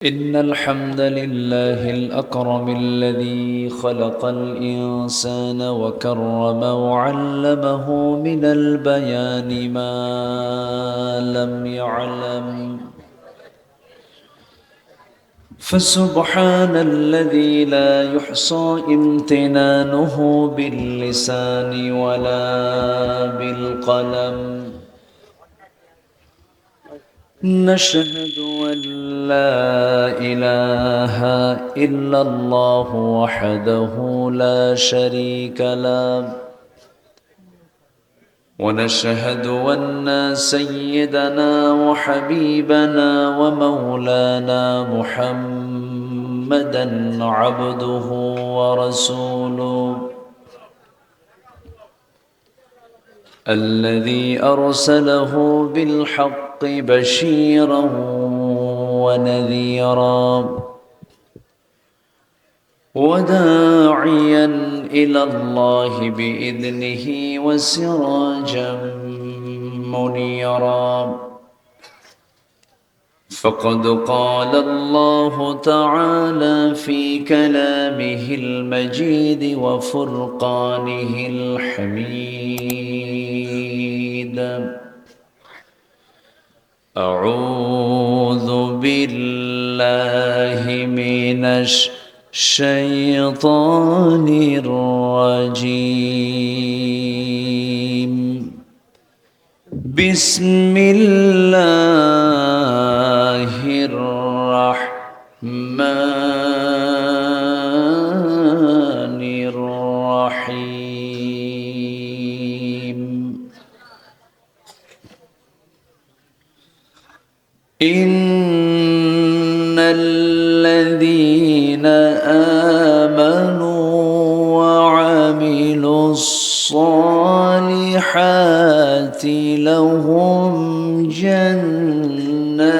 إن الحمد لله الأكرم الذي خلق الإنسان وكرم وعلمه من البيان ما لم يعلم فسبحان الذي لا يحصى امتنانه باللسان ولا بالقلم نشهد أن لا إله إلا الله وحده لا شريك له ونشهد أن سيدنا وحبيبنا ومولانا محمدا عبده ورسوله الذي أرسله بالحق بشيرا ونذيرا وداعيا إلى الله بإذنه وسراجا منيرا فقد قال الله تعالى في كلامه المجيد وفرقانه الحميد أعوذ بالله من الشيطان الرجيم بسم الله الرحمن الرحيم إن الذين آمنوا وعملوا الصالحات لهم جنات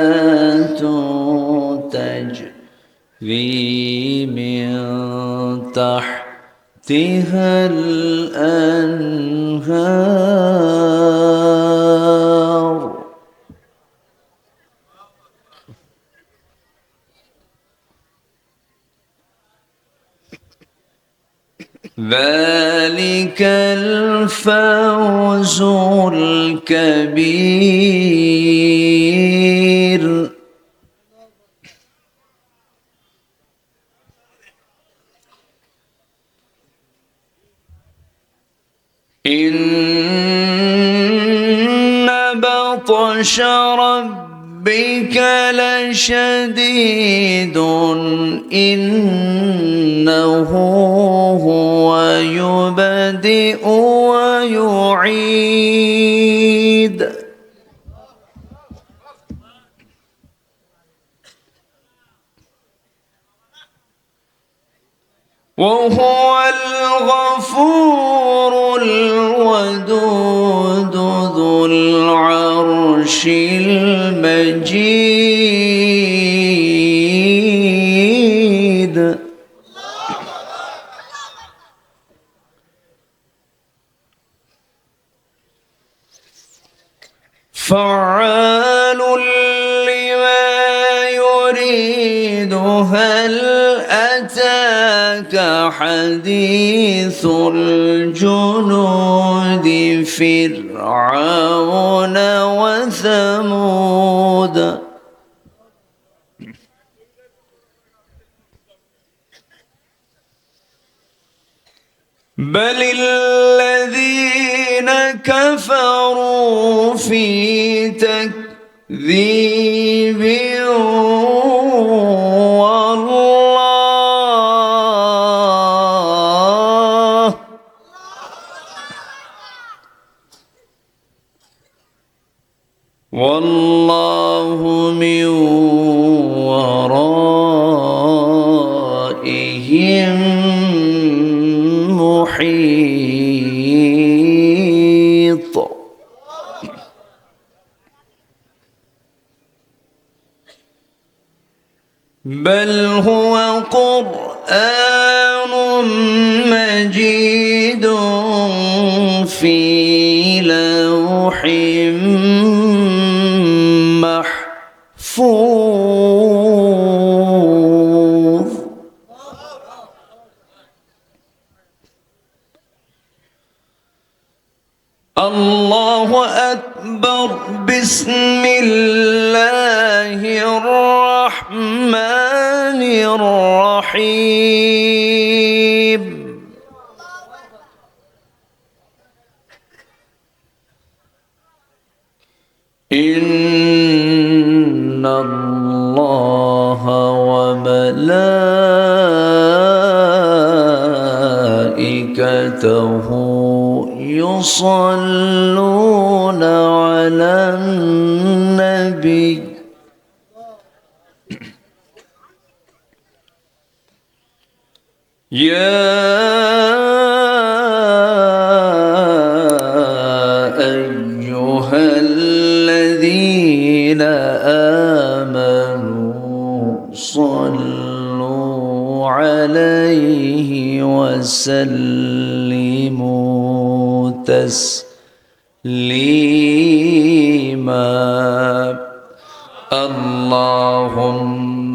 تجري من تحتها الأنهار ذلك الفوز الكبير إن بطش ربك لشديد إنه هو يبدئ ويعيد وهو الغفور الودود ذو العرش المجيد فعال لما يريد هل أتاك حديث الجنود فرعون وثمود بل الذين كفروا في تكذيب والله من ورائهم محيط بل هو قرآن مجيد في لوح محفوظ أكبر بسم الله الرحمن الرحيم إن الله وملائكته يصلون على النبي يا أيها الذين آمنوا صلوا عليه وسلموا تسليما اللهم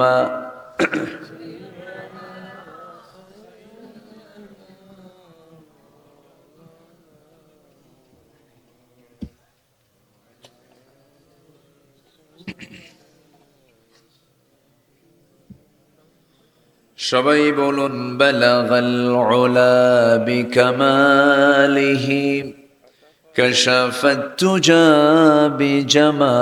সবাই বলুন বালাগাল উলা বিকামালিহি কাশাফাত তুজা বিজামালিহি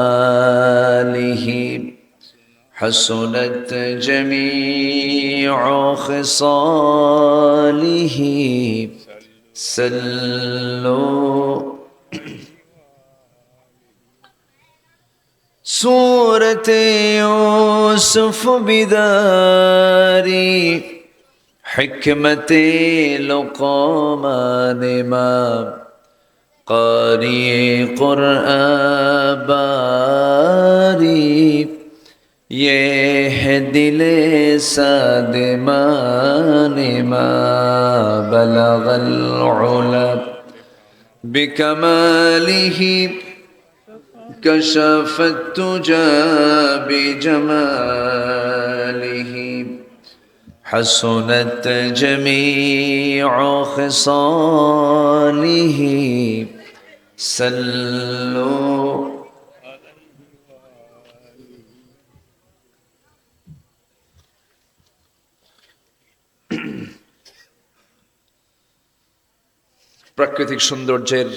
হাসুনাত জামিউ খিসালিহি সাল্লু سورة يوسف بداري حكمة لقمان ما قارئ قرآن باري يهدي لسادمان ما بلغ العلا بكماله كشف التجى بجماله حسنت جميع خصاله صلوا প্রাকৃতিক সৌন্দর্যের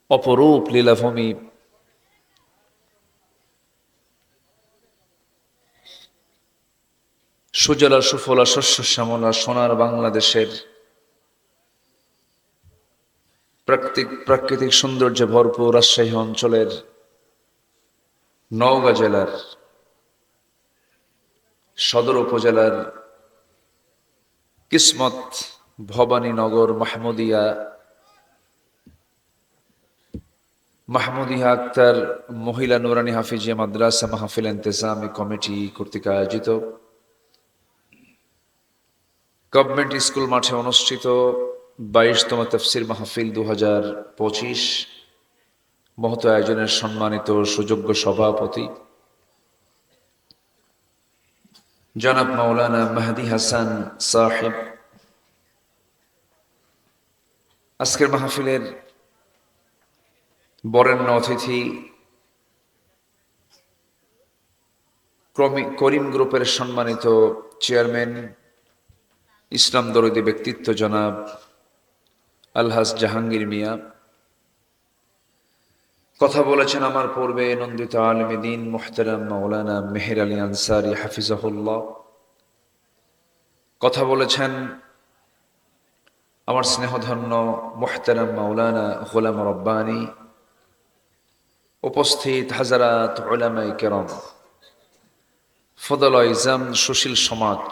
অপরূপ লীলাভূমি সুজলা সুফলা শস্য শ্যামলা সোনার বাংলাদেশের প্রাকৃতিক সৌন্দর্যে ভরপুর রাজশাহী অঞ্চলের নওগাঁ জেলার সদর উপজেলার কিসমত ভবানীনগর মাহমুদিয়া আক্তার মহিলা নুরানি হাফিজিয়া মাদ্রাসা মাহফিল ইন্তেজামি কমিটি কর্তৃক আয়োজিত গভর্নমেন্ট স্কুল মাঠে অনুষ্ঠিত 22তম তাফসীর মাহফিল 2025 মহৎ আয়োজনের সম্মানিত সুযোগ্য সভাপতি জনাব মাওলানা মেহেদী হাসান সাহেব, আজকের মাহফিলের বরেণ্য অতিথি করিম গ্রুপের সম্মানিত চেয়ারম্যান ইসলাম দরদি ব্যক্তিত্ব জনাব আলহাজ জাহাঙ্গীর মিয়া, কথা বলেছেন আমার পূর্বে নন্দিত আলেমে দ্বীন মুহতারাম মাওলানা মেহের আলী আনসারী হাফিজাহুল্লাহ, কথা বলেছেন আমার স্নেহধন্য মুহতারাম মাওলানা গোলাম রব্বানী, উপস্থিত হাজারাত উলামায়ে কেরাম, ফদল ইজাম, সুশীল সমাজ,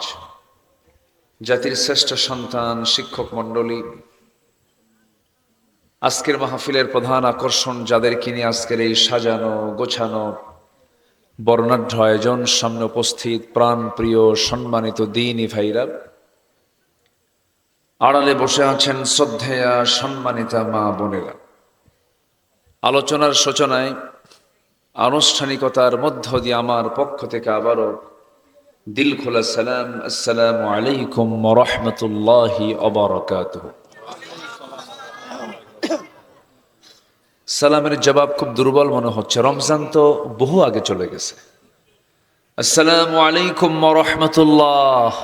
জাতির শ্রেষ্ঠ সন্তান, শিক্ষক মণ্ডলী, আজকের মাহফিলের প্রধান আকর্ষণ যাদেরকে নিয়ে আজকের এই সাজানো গোছানো বর্ণাঢ্য আয়োজন, সামনে উপস্থিত প্রাণ প্রিয় সম্মানিত দ্বীনি ভাইরা, আড়ালে বসে আছেন শ্রদ্ধেয়া সম্মানিতা মা বোনেরা, আলোচনার সূচনায় আনুষ্ঠানিকতার মধ্য দিয়ে আমার পক্ষ থেকে আবারও দিল খোলা সালাম, আসসালামু আলাইকুম ওয়া রাহমাতুল্লাহি ওয়া বারাকাতুহু। সালামের জবাব খুব দুর্বল মনে হচ্ছে, রমজান তো বহু আগে চলে গেছে। আসসালামু আলাইকুম ওয়া রাহমাতুল্লাহ।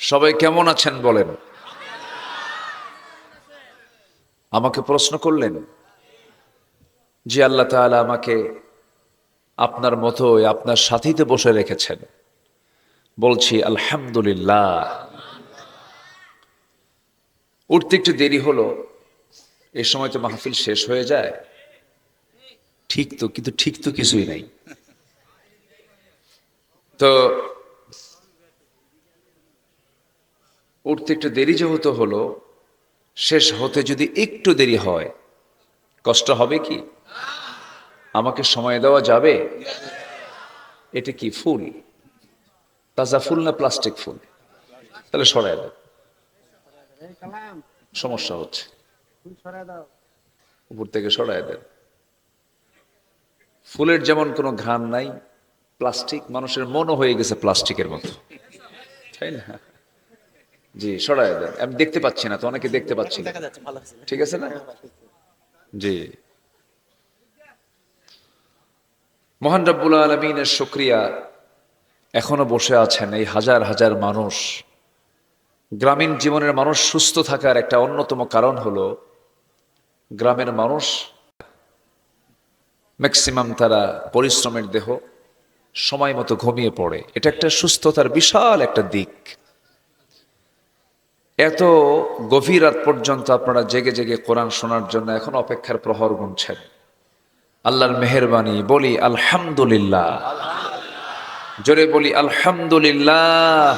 সবাই কেমন আছেন বলেন। আমাকে প্রশ্ন করলেন যে আল্লাহ তাআলা আমাকে আপনার মতোই আপনার সাথীতে বসে রেখেছেন। বলছি আলহামদুলিল্লাহ। উঠতে একটু দেরি হলো, এই সময় তো মাহফিল শেষ হয়ে যায়। ঠিক তো, কিন্তু ঠিক তো কিছুই নাই। তো উঠতে একটু দেরি যেহেতু হলো, শেষ হতে যদি একটু দেরি হয় কষ্ট হবে কি? আমাকে সময় দেওয়া যাবে? এটা কি ফুল? তাজা ফুল না প্লাস্টিক ফুল? তাহলে সরাই দাও, সমস্যা হচ্ছে। উপর থেকে সরাই দেন। ফুলের যেমন কোনো ঘ্রাণ নাই, প্লাস্টিক, মানুষের মনও হয়ে গেছে প্লাস্টিকের মতো, তাই না? জি, সরাই দেন। আমি দেখতে পাচ্ছি না তো, অনেকে দেখতে পাচ্ছি না। ঠিক আছে না? জি। মহান রব্বুল আলামিনের শুকরিয়া, এখনো বসে আছেন এই হাজার হাজার মানুষ। গ্রামীণ জীবনের মানুষ সুস্থ থাকার একটা অন্যতম কারণ হলো গ্রামের মানুষ ম্যাক্সিমাম তারা পরিশ্রমের দেহ, সময় মতো ঘুমিয়ে পড়ে। এটা একটা সুস্থতার বিশাল একটা দিক। এত গভীর রাত পর্যন্ত আপনারা জেগে জেগে কোরআন শোনার জন্য এখন অপেক্ষার প্রহর গুনছেন। আল্লাহর মেহেরবানি, বলি আলহামদুলিল্লাহ। জোরে বলি আলহামদুলিল্লাহ।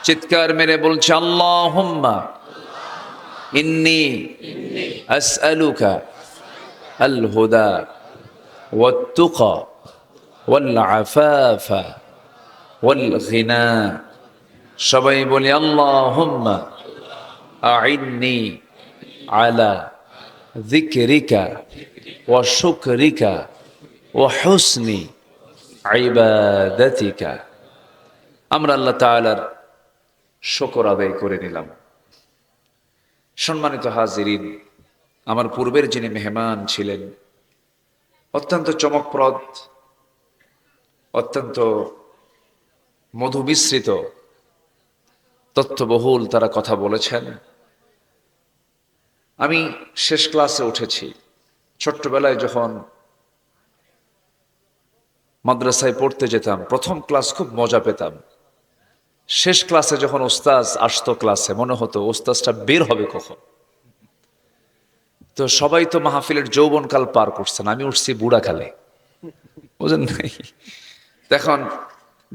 চিৎকার মেরে বলছে আল্লাহুম্মা ইন্নী আসআলুকা আল হুদা ওয়াত তুকা ওয়াল আফাফা ওয়াল গিনা। সবাই বলি আল্লাহুম্মা আইন্নি আলা যিকরিকা ওয়া শুকরিকা ওয়া হুসনি ইবাদাতিকা। আমরা আল্লাহ তাআলার শুকর আদায় করে নিলাম। সম্মানিত হাজিরিন, আমার পূর্বের যিনি মেহমান ছিলেন, অত্যন্ত চমকপ্রদ, অত্যন্ত মধু মিশ্রিত, তথ্যবহুল তারা কথা বলেছেন। আমি শেষ ক্লাসে উঠেছি। ছোট্টবেলায় যখন মাদ্রাসায় পড়তে যেতাম, প্রথম ক্লাস খুব মজা পেতাম। শেষ ক্লাসে যখন ওস্তাজ আসতো ক্লাসে, মনে হতো ওস্তাজটা বের হবে কখন। তো সবাই তো মাহফিলের যৌবনকাল পার করছেন, আমি উঠছি বুড়াকালে, বুঝেন নাই? এখন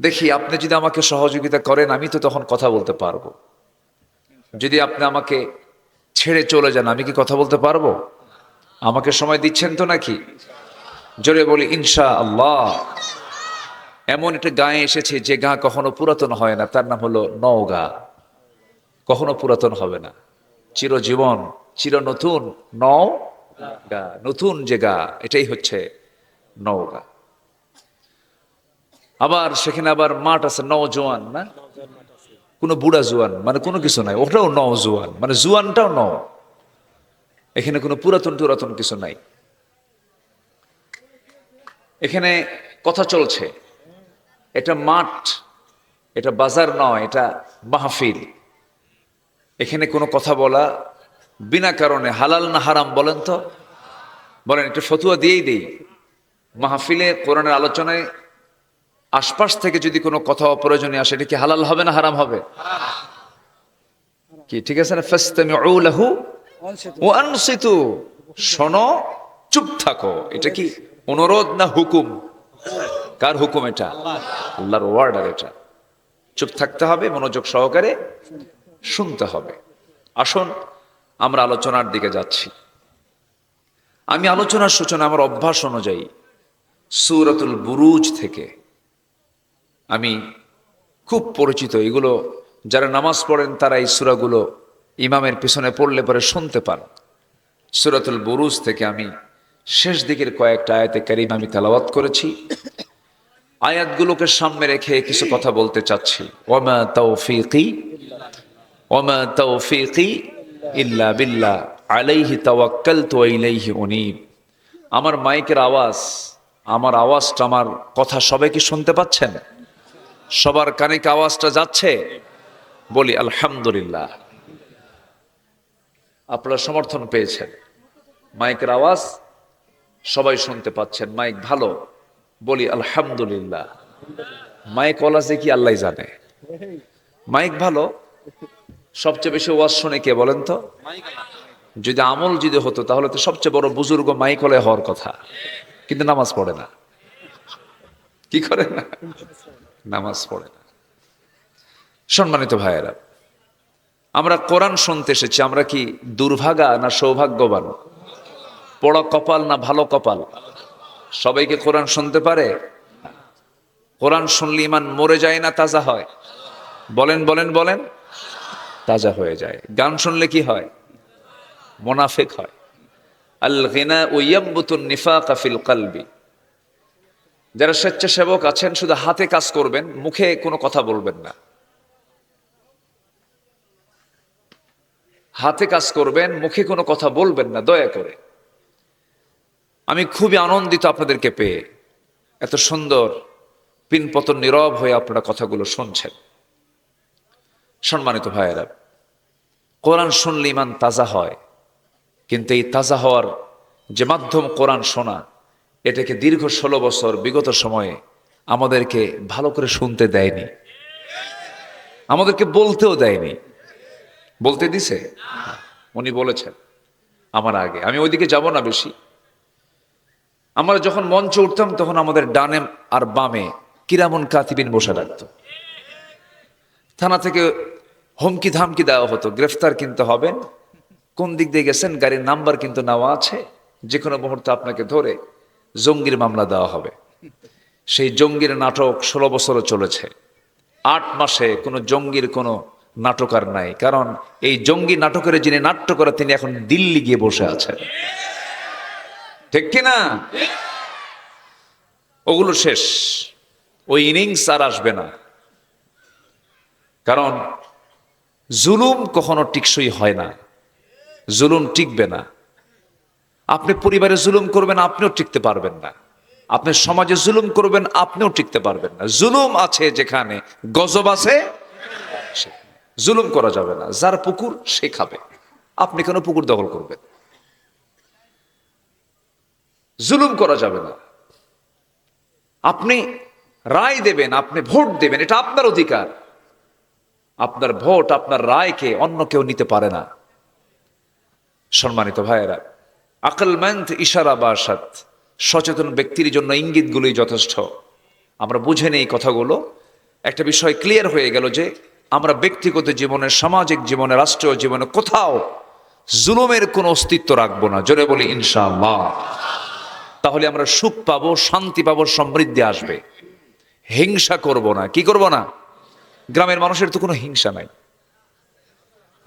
দেখি আপনি যদি আমাকে সহযোগিতা করেন, আমি তো তখন কথা বলতে পারবো। যদি আপনি আমাকে ছেড়ে চলে যান, আমি কি কথা বলতে পারবো? আমাকে সময় দিচ্ছেন তো নাকি? জোরে বলি ইনশা আল্লাহ। এমন একটা গায়ে এসেছে যে গা কখনো পুরাতন হয় না, তার নাম হলো নওগাঁ। কখনো পুরাতন হবে না, চিরজীবন, চির নতুন। নওগাঁ, নতুন যে গা, এটাই হচ্ছে নওগাঁ। আবার সেখানে আবার মাঠ আছে নওজোয়ান, না কোনো বুড়া জোয়ান মানে কোনো কিছু নাই, ওটাও নওজোয়ান মানে জোয়ানটাও নও। এখানে কোনো পুরাতন টুরাতন কিছু নাই। এখানে কথা চলছে, এটা মাঠ, এটা বাজার নয়, এটা মাহফিল। এখানে কোনো কথা বলা বিনা কারণে হালাল না হারাম বলেন তো? বলেন, একটা ফতুয়া দিয়েই দেই। মাহফিলে কোরআনের আলোচনায় আশপাশ থেকে যদি কোনো কথা অপ্রয়োজনীয় আসে, এটা কি হালাল হবে না হারাম হবে? কি ঠিক আছে না? ফাসতামিউ লাহু ওয়া আনসিতু, শোনো, চুপ থাকো। এটা কি অনুরোধ না হুকুম? কার হুকুম এটা? আল্লাহর ওয়ার্ডার। এটা চুপ থাকতে হবে, মনোযোগ সহকারে শুনতে হবে। আসুন আমরা আলোচনার দিকে যাচ্ছি। আমি আলোচনার সূচনা আমার অভ্যাস অনুযায়ী সূরাতুল বুরুজ থেকে। আমি খুব পরিচিত, এগুলো যারা নামাজ পড়েন তারা এই সূরাগুলো ইমামের পিছনে পড়লে পরে শুনতে পান। সূরাতুল বুরুজ থেকে আমি শেষ দিকের কয়েকটা আয়াতে কারিমা আমি তেলাওয়াত করেছি। আয়াতগুলোকে সামনে রেখে কিছু কথা বলতে চাচ্ছি। ওয়ামা তাওফীকি ওমা তাওফীকি ইল্লা বিল্লাহ আলাইহি তাওয়াক্কালতু ওয়া ইলাইহি উনীব। আমার মাইকের আওয়াজ, আমার আওয়াজটা, আমার কথা সবাই কি শুনতে পাচ্ছেন? সবার কানে কি আওয়াজটা যাচ্ছে? বলি আলহামদুলিল্লাহ। আপনারা সমর্থন পেয়েছেন, মাইকের আওয়াজ সবাই শুনতে পাচ্ছেন, মাইক ভালো, বলি আলহামদুলিল্লাহ। মাইক ওয়ালা যে কি আল্লাহ জানে। মাইক ভালো, সবচেয়ে বেশি ওয়াজ শুনে কে বলেন তো? যদি আমল যদি হতো তাহলে তো সবচেয়ে বড় বুজুর্গ মাইক ওয়ালা হওয়ার কথা, কিন্তু নামাজ পড়ে না। কি করে না? নামাজ পড়ে না। সম্মানিত ভাইয়েরা, আমরা কোরআন শুনতে এসেছি, আমরা কি দুর্ভাগা না সৌভাগ্যবান? পড়া কপাল না ভালো কপাল? সবাইকে কোরআন শুনতে পারে? কোরআন শুনলে ইমান মরে যায় না তাজা হয়? বলেন বলেন বলেন। তাজা হয়ে যায়। গান শুনলে কি হয়? মুনাফিক হয়। আল গিনা ইয়াবতুন নিফাকা ফিল কলবি। যারা স্বেচ্ছাসেবক আছেন, শুধু হাতে কাজ করবেন, মুখে কোনো কথা বলবেন না। হাতে কাজ করবেন, মুখে কোনো কথা বলবেন না, দয়া করে। আমি খুবই আনন্দিত আপনাদেরকে পেয়ে, এত সুন্দর পিনপতন নীরব হয়ে আপনারা কথাগুলো শুনছেন। সম্মানিত ভাইয়েরা, কোরআন শুনলে ইমান তাজা হয়, কিন্তু এই তাজা হওয়ার যে মাধ্যম কোরআন শোনা, এটাকে দীর্ঘ 16 বছর বিগত সময়ে আমাদেরকে ভালো করে শুনতে দেয়নি, আমাদেরকে বলতেও দেয়নি। বলতে দিছে? উনি বলেছেন আমার আগে, আমি ওইদিকে যাব না বেশি। আমরা যখন মঞ্চে উঠতাম তখন আমাদের ডানে আর বামে কিরামুন কাতিবিন বসে রাখতো। থানা থেকে হুমকি ধামকি দেওয়া হতো, গ্রেফতার কিন্তু হবেন, কোন দিক দিয়ে গেছেন, গাড়ির নাম্বার কিন্তু নেওয়া আছে, যে কোনো মুহূর্তে আপনাকে ধরে জঙ্গির মামলা দেওয়া হবে। সেই জঙ্গির নাটক 16 বছরও চলেছে। 8 মাসে কোনো জঙ্গির কোনো নাটক আর নাই, কারণ এই জঙ্গি নাটকের যিনি নাট্য করে তিনি এখন দিল্লি গিয়ে বসে আছেন। ঠিক কিনা? ওগুলো শেষ, ওই ইনিংস আর আসবে না। কারণ জুলুম কখনো টিকসই হয় না, জুলুম টিকবে না। আপনি পরিবারে জুলুম করবেন, আপনিও টিকতে পারবেন না। আপনি সমাজে জুলুম করবেন, আপনিও টিকতে পারবেন না। জুলুম আছে যেখানে, গজব আছে, জুলুম করা যাবে না। যার পুকুর সে খাবে। আপনি কেন পুকুর দখল করবেন? জুলুম করা যাবে না। আপনি রায় দেবেন, আপনি ভোট দেবেন, এটা আপনার অধিকার। আপনার ভোট, আপনার রায়কে অন্য কেউ নিতে পারে না। সম্মানিত ভাইয়েরা, আকলমন্দ ইশারা বাসাত, সচেতন ব্যক্তির জন্য ইঙ্গিতগুলোই যথেষ্ট। আমরা বুঝে নেই কথাগুলো, একটা বিষয় ক্লিয়ার হয়ে গেল যে আমরা ব্যক্তিগত জীবনে, সামাজিক জীবনে, রাষ্ট্রীয় জীবনে কোথাও জুলুমের কোনো অস্তিত্ব রাখবো না। জোরে বলি ইনশাআল্লাহ। তাহলে আমরা সুখ পাবো, শান্তি পাবো, সমৃদ্ধি আসবে। হিংসা করব না। কি করব না? গ্রামের মানুষের তো কোনো হিংসা নাই।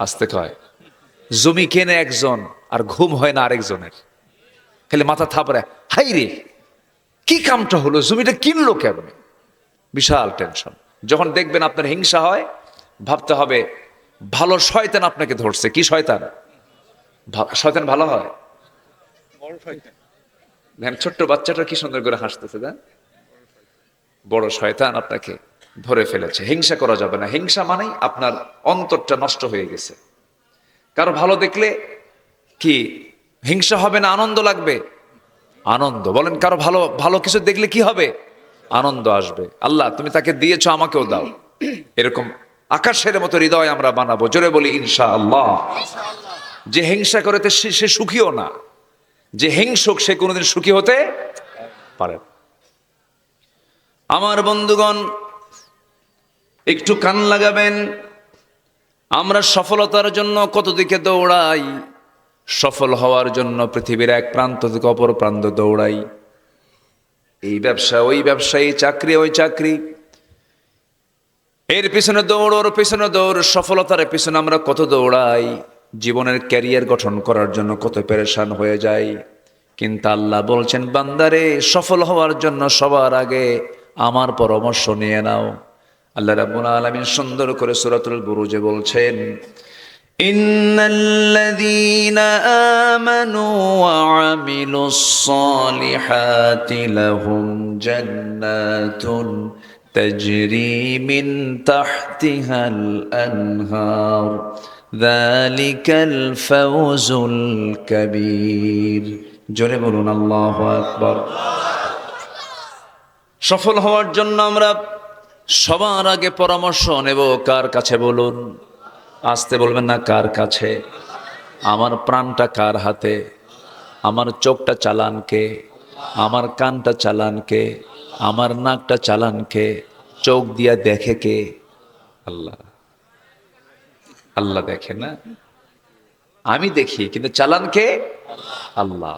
আসতে কয়, জমি কেনে একজন আর ঘুম হয় না আরেকজনের, খালি মাথা থাপড়ে, হাই রে কি কামটা হলো, জমিটা কিনলো কেমন, বিশাল টেনশন। যখন দেখবেন আপনার হিংসা হয়, ভাবতে হবে ভালো শয়তান আপনাকে ধরছে। কি শয়তান? শয়তান ভালো হয়? ছোট্ট বাচ্চাটা কি সুন্দর করে হাসতেছে, দেন, বড় শয়তান আপনাকে ধরে ফেলেছে। হিংসা করা যাবে না। হিংসা মানেই আপনার অন্তরটা নষ্ট হয়ে গেছে। কারো ভালো দেখলে কি হিংসা হবে না, আনন্দ লাগবে? আনন্দ। বলেন, কারো ভালো ভালো কিছু দেখলে কি হবে? আনন্দ আসবে। আল্লাহ তুমি তাকে দিয়েছো, আমাকেও দাও। এরকম আকাশের মতো হৃদয় আমরা বানাবো। জোরে বলি ইনশাআল্লাহ। যে হিংসা করে সে সুখীও না, যে হিংসুক সে কোনোদিন সুখী হতে পারে না। আমার বন্ধুগণ, একটু কান লাগাবেন। আমরা সফলতার জন্য কত দিকে দৌড়াই, সফল হওয়ার জন্য পৃথিবীর এক প্রান্ত থেকে অপর প্রান্ত দৌড়াই। এই ব্যবসা ওই ব্যবসা, এই চাকরি ওই চাকরি, এর পিছনে দৌড়, ওর পিছনে দৌড়, সফলতার পিছনে আমরা কত দৌড়াই। জীবনের ক্যারিয়ার গঠন করার জন্য কত পেরেশান হয়ে যায়। কিন্তু আল্লাহ বলছেন, বান্দারে সফল হওয়ার জন্য সবার আগে আমার পরামর্শ নিয়ে নাও। আল্লাহ রাব্বুল আলামিন সুন্দর করে সূরাতুল বুরুজে বলছেন, ইন্নাল্লাযীনা আমানু ওয়া আমিলুস সালিহাতি লাহুম জান্নাতুন তাজরি মিন তাহতিহাল আনহার যালিকাল ফাওজুল কাবীর। জোরে বলুন আল্লাহু আকবার। সফল হওয়ার জন্য আমরা সবার আগে পরামর্শ নেব কার কাছে বলুন? আসতে বলবেন না, কার কাছে? আমার প্রাণটা কার হাতে? আমার চোখটা চালান কে? আমার কানটা চালান কে? আমার নাকটা চালান কে? চোখ দিয়া দেখে কে? আল্লাহ। আল্লাহ দেখে না, আমি দেখি, কিন্তু চালান কে? আল্লাহ।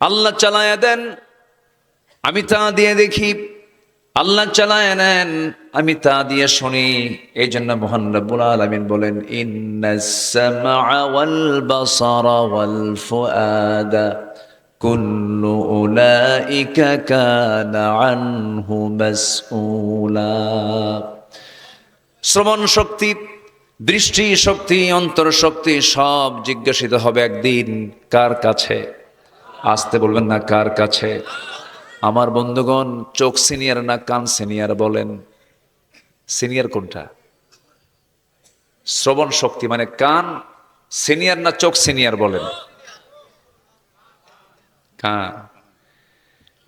আল্লাহ চালায়া দেন, আমি তা দিয়ে দেখি। আল্লাহ চালায় নেন, আমি তা দিয়ে শুনি। এই জন্য মহান রব্বুল আলামিন বলেন, ইন্নাস সামআ ওয়াল বাসারা ওয়াল ফুআদা কুল্লু উলাইকা কানা আনহু মাসউলা। শ্রবণ শক্তি, দৃষ্টি শক্তি, অন্তর শক্তি সব জিজ্ঞাসিত হবে একদিন। কার কাছে? আসতে বলবেন না, কার কাছে? আমার বন্ধুগণ, চোখ সিনিয়র না কান সিনিয়র বলেন? সিনিয়র কোনটা? শ্রবণ শক্তি মানে কান সিনিয়র না চোখ সিনিয়র বলেন? কান।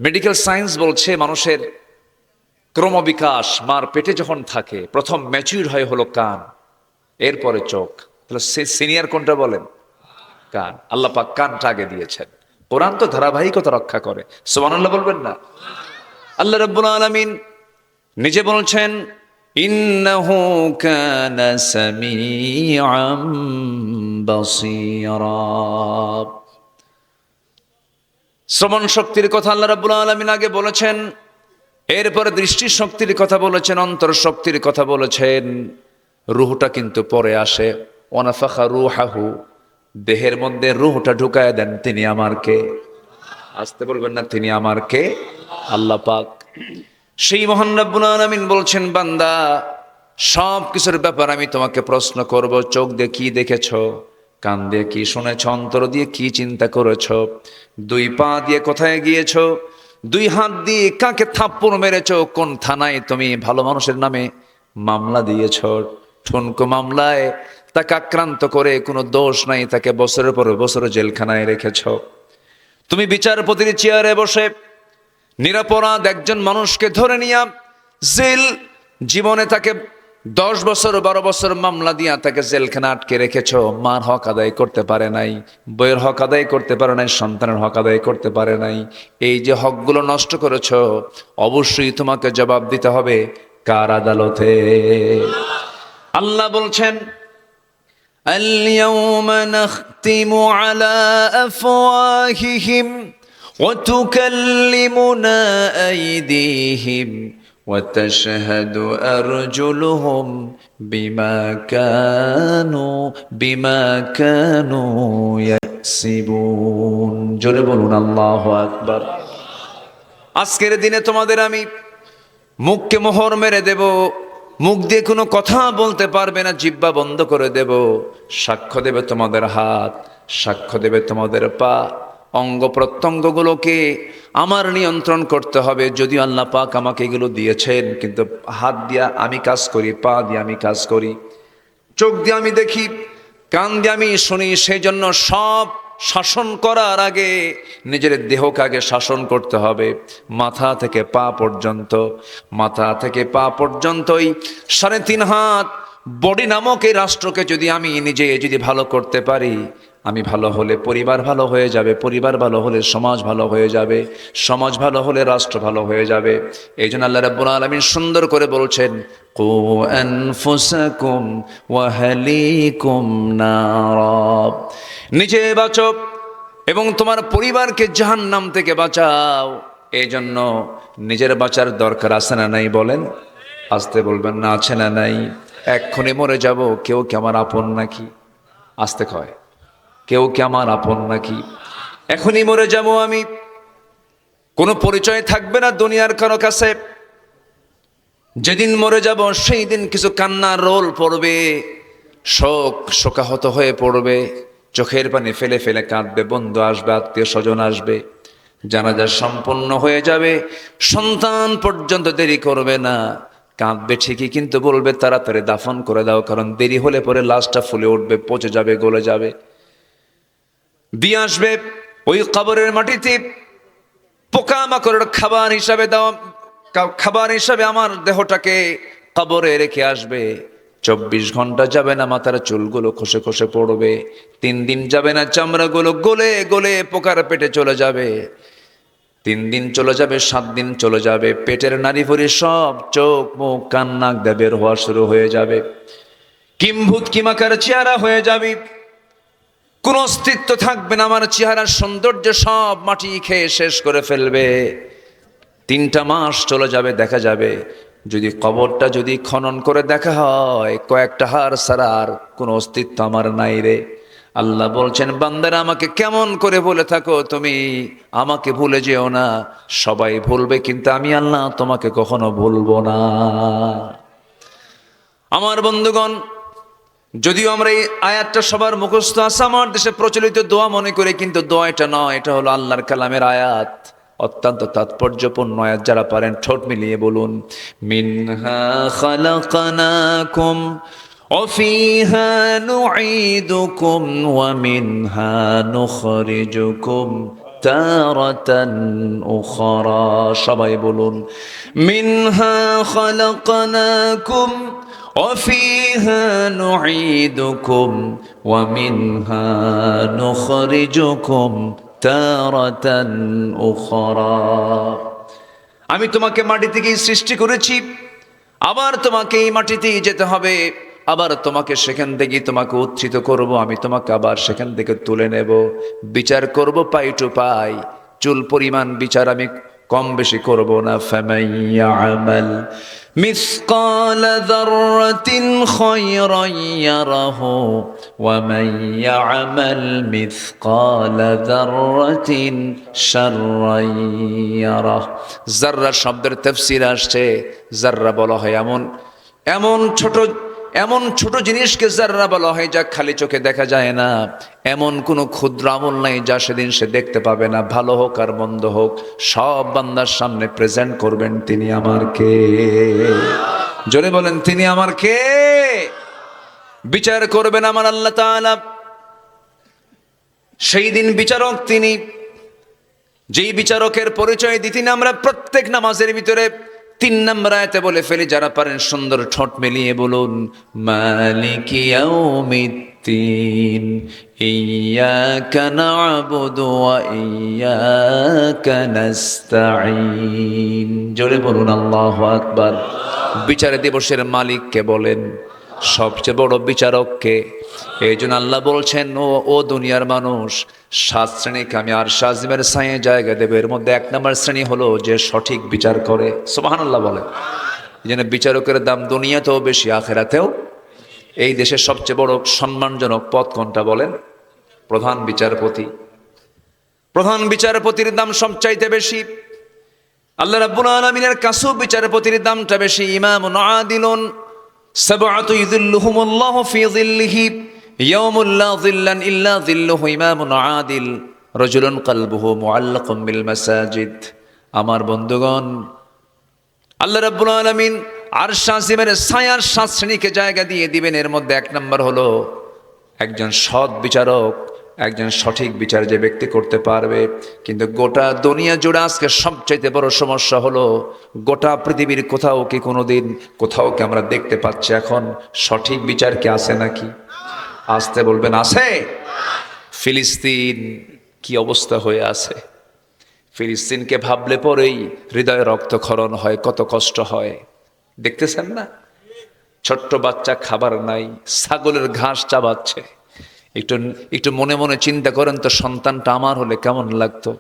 মেডিকেল সায়েন্স বলছে মানুষের ক্রমবিকাশ মার পেটে যখন থাকে প্রথম ম্যাচিউর হয় হলো কান, এরপরে চোখ। তাহলে সিনিয়র কোনটা বলেন? কান। আল্লাহ পাক কানটা আগে দিয়েছেন। কোরআন তো ধারাবাহিকতা রক্ষা করে, সুবহানাল্লাহ বলবেন না? আল্লাহ রাব্বুল আলামিন নিজে বলছেন, ইন্নাহু কানা সামিআম বাসীরা। শ্রবণ শক্তির কথা আল্লাহ রাব্বুল আলামিন আগে বলেছেন, এরপরে দৃষ্টি শক্তির কথা বলেছেন, অন্তর শক্তির কথা বলেছেন। রূহটা কিন্তু পরে আসে। ওয়ানাফাখা রূহাহু, দেহের মধ্যে রূহটা ঢুকায় দেন তিনি আমার কে? আসতে বলবেন না, তিনি আমার কে? আল্লাহ পাক। সেই মহান রব্বুল আলামিন বলছেন, বান্দা সব কিছুর ব্যাপার আমি তোমাকে প্রশ্ন করব। চোখ দিয়ে কি দেখেছো? কান দিয়ে কি শুনেছ? অন্তর দিয়ে কি চিন্তা করেছো? দুই পা দিয়ে কোথায় গিয়েছো? দুই হাত দিয়ে কাকে থাপ্পড় মেরেছো? কোন থানায় তুমি ভালো মানুষের নামে মামলা দিয়েছো? ঠুনকো মামলায় তাকে আক্রান্ত করে কোনো দোষ নাই, তাকে বছরের পর বছর জেলখানায় রেখেছো। তুমি বিচারপতির চেয়ারে বসে নিরপরাধ একজন মানুষকে ধরে নিয়া জেল জীবনে তাকে 10 বছর 12 বছর মামলা দিয়া তাকে জেলখানা আটকে রেখেছো। মার হক আদায় করতে পারে নাই, বইয়ের হক আদায় করতে পারে নাই, সন্তানের হক আদায় করতে পারে নাই। এই যে হকগুলো নষ্ট করেছো, অবশ্যই তোমাকে জবাব দিতে হবে কার আদালতে? আল্লাহ বলছেন, اليوم نختم على أفواههم وتكلمنا أيديهم وتشهد أرجلهم بما كانوا يكسبون। জোরে বলুন আল্লাহু আকবার। আজকের দিনে তোমাদের আমি মুখকে মোহর মেরে দেব, মুখ দিয়ে কোনো কথা বলতে পারবে না, জিহ্বা বন্ধ করে দেব। সাক্ষ্য দেবে তোমাদের হাত, সাক্ষ্য দেবে তোমাদের পা। অঙ্গ প্রত্যঙ্গগুলোকে আমার নিয়ন্ত্রণ করতে হবে। যদিও আল্লাহ পাক আমাকে এগুলো দিয়েছেন, কিন্তু হাত দিয়ে আমি কাজ করি, পা দিয়ে আমি কাজ করি, চোখ দিয়ে আমি দেখি, কান দিয়ে আমি শুনি। সেই জন্য সব শাসন করার আগে নিজের দেহকে আগে শাসন করতে হবে। মাথা থেকে পা পর্যন্ত, মাথা থেকে পা পর্যন্তই 3.5 হাত বডি নামক এই রাষ্ট্রকে যদি আমি নিজে যদি ভালো করতে পারি, আমি ভালো হলে পরিবার ভালো হয়ে যাবে, পরিবার ভালো হলে সমাজ ভালো হয়ে যাবে, সমাজ ভালো হলে রাষ্ট্র ভালো হয়ে যাবে। এই জন্য আল্লাহ রাব্বুল আলামিন সুন্দর করে বলছেন, কু আনফুসাকুম ওয়া আহলিকুম নারা। নিজে বাঁচো এবং তোমার পরিবারকে জাহান্নাম থেকে বাঁচাও। এই জন্য নিজের বাঁচার দরকার আছে না নাই বলেন? আসতে বলবেন না, আছে না নাই? এক্ষুনি মরে যাব, কেউ কি আমার আপন নাকি? আসতে কয়, কেউ কি আমার আপন নাকি? এখনই মরে যাব আমি, কোনো পরিচয় থাকবে না দুনিয়ার কারো কাছে। যেদিন মরে যাব সেই দিন কিছু কান্নার রোল পড়বে, শোকাহত হয়ে পড়বে, চোখের পানি ফেলে ফেলে কাঁদবে, বন্ধু আসবে, আত্মীয় স্বজন আসবে, জানাজা সম্পন্ন হয়ে যাবে, সন্তান পর্যন্ত দেরি করবে না, কাঁদবে ঠিকই কিন্তু বলবে তাড়াতাড়ি দাফন করে দাও, কারণ দেরি হলে পরে লাশটা ফুলে উঠবে, পচে যাবে, গলে যাবে। দিয়ে আসবে ওই কবরের মাটিতে পোকামাকড়ের খাবার হিসাবে দাও, খাবার হিসাবে আমার দেহটাকে কবরে রেখে আসবে। 24 ঘন্টা যাবে না মাথার চুলগুলো খসে খসে পড়বে, 3 দিন যাবে না চামড়াগুলো গলে গলে পোকার পেটে চলে যাবে, 3 দিন চলে যাবে, 7 দিন চলে যাবে, পেটের নাড়ি ভুঁড়ি সব চোখ মুখ কান নাক দিয়ে বের হওয়া শুরু হয়ে যাবে, কিম্ভূত কিমাকার চেহারা হয়ে যাবে, কোন অস্তিত্ব থাকবে না, আমার চেহারার সৌন্দর্য সব মাটি খেয়ে শেষ করে ফেলবে। 3টা মাস চলে যাবে, দেখা যাবে যদি কবরটা যদি খনন করে দেখা হয় কয়েকটা হাড় ছাড়া আর কোন অস্তিত্ব আমার নাই রে। আল্লাহ বলছেন, বান্দারা আমাকে কেমন করে বলে থাকো তুমি, আমাকে ভুলে যেও না, সবাই ভুলবে কিন্তু আমি আল্লাহ তোমাকে কখনো ভুলবো না। আমার বন্ধুগণ, যদিও আমরা এই আয়াতটা সবার মুখস্থ আছে, আমার দেশে প্রচলিত দোয়া মনে করে, কিন্তু দোয়া এটা নয়, এটা হলো আল্লাহর কালামের আয়াত, অত্যন্ত তাৎপর্যপূর্ণ আয়াত। যারা পারেন ঠোঁট মিলিয়ে বলুন, মিনহা খালাকানাকুম ওয়া ফিহা নুঈদুকুম ওয়া মিনহা নুখরিজুকুম তারাতান উখরা। সবাই বলুন, মিনহা খালাকানাকুম وفيها نعيدكم ومنها نخرجكم تارة أخرى। আমি তোমাকে মাটি থেকে সৃষ্টি করেছি, আবার তোমাকে এই মাটিতেই যেতে হবে, আবার তোমাকে সেখান থেকে তোমাকে উত্থিত করব, আমি তোমাকে আবার সেখান থেকে তুলে নেব, বিচার করব পাই টু পাই, চুল পরিমাণ বিচার আমি কম বেশি করব না। ফামান ইয়ামাল মিসকাল যাররাতিন খায়রান ইয়ারাহু ওয়া মান ইয়ামাল মিসকাল যাররাতিন শাররান ইয়ারাহু। যাররা শব্দের তাফসীর আসছে, যাররা বলা হয় এমন ছোট জিনিসকে যাররা বলা হয় যা খালি চোখে দেখা যায় না, এমন কোনো ক্ষুদ্র আমল নাই যা সেদিন সে দেখতে পাবে না, ভালো হোক আর মন্দ হোক সব বান্দার সামনে প্রেজেন্ট করবেন তিনি আমার কে। জোরে বলেন, তিনি আমার কে। বিচার করবেন আমার আল্লাহ তাআলা, সেই দিন বিচারক তিনি, যেই বিচারকের পরিচয় দিতেন আমরা প্রত্যেক নামাজের ভিতরে 3 নম্বর আয়াতে বলে ফেলি। যারা পারেন সুন্দর ঠোঁট মিলিয়ে বলুন, মালিকি ইয়াউমিদ্দিন ইয়্যাকা না'বুদু ওয়া ইয়্যাকা নাস্তাঈন। জোরে বলুন আল্লাহু আকবার। বিচার দিবসের মালিককে বলেন, সবচেয়ে বড় বিচারককে। এই জন্য আল্লাহ বলছেন, ও দুনিয়ার মানুষ, 7 শ্রেণীকে আমি আরশ আজিমের ছায়ে জায়গা দেব, এর মধ্যে 1 নম্বর শ্রেণী হলো যে সঠিক বিচার করে। সুবহানাল্লাহ বলেন। এই জন্য বিচারকের দাম দুনিয়াতেও বেশি, আখেরাতেও। এই দেশের সবচেয়ে বড় সম্মানজনক পদ কোনটা বলেন? প্রধান বিচারপতি। প্রধান বিচারপতির দাম সবচাইতে বেশি। আল্লাহ রাব্বুল আলামিনের কাছেও বিচারপতির দামটা বেশি। ইমামুন আদিলুন সাবআতু ইযিল্লুহুমুল্লাহু ফি যিল্লিহি ইয়াউমুল লা যিল্লান ইল্লা যিল্লুহু। ইমামুন আদিল রাজুলুন কলবুহু মুআল্লাকুম বিল মাসাজিদ। আমার বন্ধুগণ, আল্লাহ রাব্বুল আলামিন আরশ আজিমের ছায়ার 7 শ্রেণীকে জায়গা দিয়ে দিবেন। এর মধ্যে 1 নম্বর হলো একজন সৎ বিচারক, একজন সঠিক বিচার যে ব্যক্তি করতে পারবে। কিন্তু গোটা দুনিয়া জুড়ে আজকে সবচাইতে বড় সমস্যা হলো, গোটা পৃথিবীর কোথাও কি কোনোদিন কোথাও কি আমরা দেখতে পাচ্ছি এখন সঠিক বিচার কি আছে নাকি? আসতে বলবেন, আছে? ফিলিস্তিন কি অবস্থা হয়ে আছে! ফিলিস্তিনকে ভাবলে পরেই হৃদয়ে রক্তক্ষরণ হয়, কত কষ্ট হয়। দেখতেছেন না? ছোট্ট বাচ্চা খাবার নাই, ছাগলের ঘাস চাবাচ্ছে। একটু মনে মনে চিন্তা করেন তো, সন্তানটা আমার হলে কেমন লাগতো।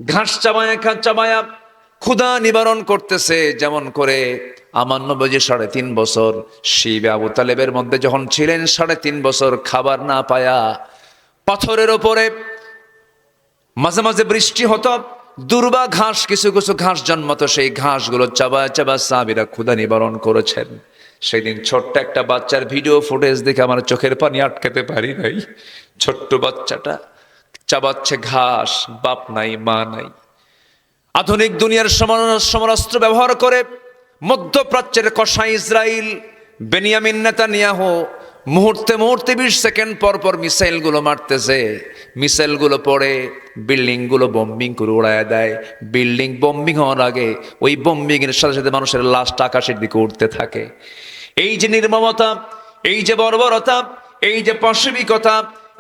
ঘাস চাবায়া ক্ষুধা নিবারণ করতেছে। যেমন করে আমার নবীজি 3.5 বছর শিবে আবু তালেবের মধ্যে যখন ছিলেন, 3.5 বছর খাবার না পায়া পাথরের ওপরে মাঝে মাঝে বৃষ্টি হতো, দুর্বা ঘাস, কিছু কিছু ঘাস জন্মত, সেই ঘাসগুলো চাবা চাবা সাহাবীরা ক্ষুধা নিবারণ করেছেন। সেদিন ছোট্ট একটা বাচ্চার ভিডিও ফুটেজ দেখে আমার চোখের পানি আটকাতে পারি নাই। ছোট্ট বাচ্চাটা চাবাচ্ছে ঘাস, বাপ নাই মা নাই। আধুনিক দুনিয়ার সমরাস্ত্র ব্যবহার করে মধ্যপ্রাচ্যের কসাই ইসরায়েল বেনিয়ামিন নেতানিয়াহু মুহূর্তে মুহূর্তে 20 সেকেন্ড পর পর মিসাইলগুলো মারতেছে। মিসাইলগুলো পড়ে বিল্ডিংগুলো বম্বিং করে উড়ায় দেয়। বিল্ডিং বম্বিং হওয়ার আগে ওই বম্বিংয়ের সাথে সাথে মানুষের লাশটা আকাশের দিকে উঠতে থাকে। এই যে নির্মমতা, এই যে বর্বরতা, এই যে পাশবিকতা,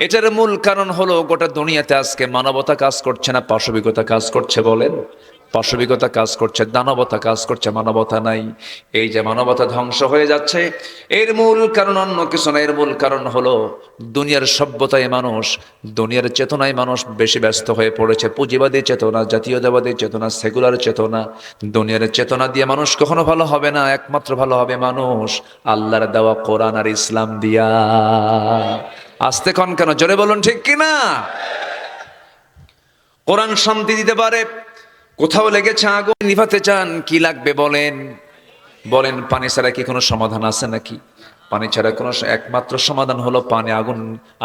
এটার মূল কারণ হলো গোটা দুনিয়াতে আজকে মানবতা কাজ করছে না, পাশবিকতা কাজ করছে। বলেন, পাশবিকতা কাজ করছে, দানবতা কাজ করছে, মানবতা নাই। এই যে মানবতা ধ্বংস হয়ে যাচ্ছে, এর মূল কারণ অন্য কিছু না। এর মূল কারণ হলো দুনিয়ার সভ্যতায় মানুষ, দুনিয়ার চেতনায় মানুষ বেশি ব্যস্ত হয়ে পড়েছে। পুঁজিবাদী চেতনা, জাতীয়তাবাদী চেতনা, সেকুলার চেতনা। দুনিয়ার চেতনা দিয়ে মানুষ কখনো ভালো হবে না। একমাত্র ভালো হবে মানুষ আল্লাহর দেওয়া কোরআন আর ইসলাম দিয়া। আসতে কন কেন, জোরে বলুন ঠিক কিনা? কোরআন শান্তি দিতে পারে। কোথাও লেগেছে আগুন নিভাতে চান, কি লাগবে বলেন? বলেন, পানি ছাড়া কি কোনো সমাধান আছে নাকি? পানি ছাড়া কোনো একমাত্র সমাধান হলো পানি।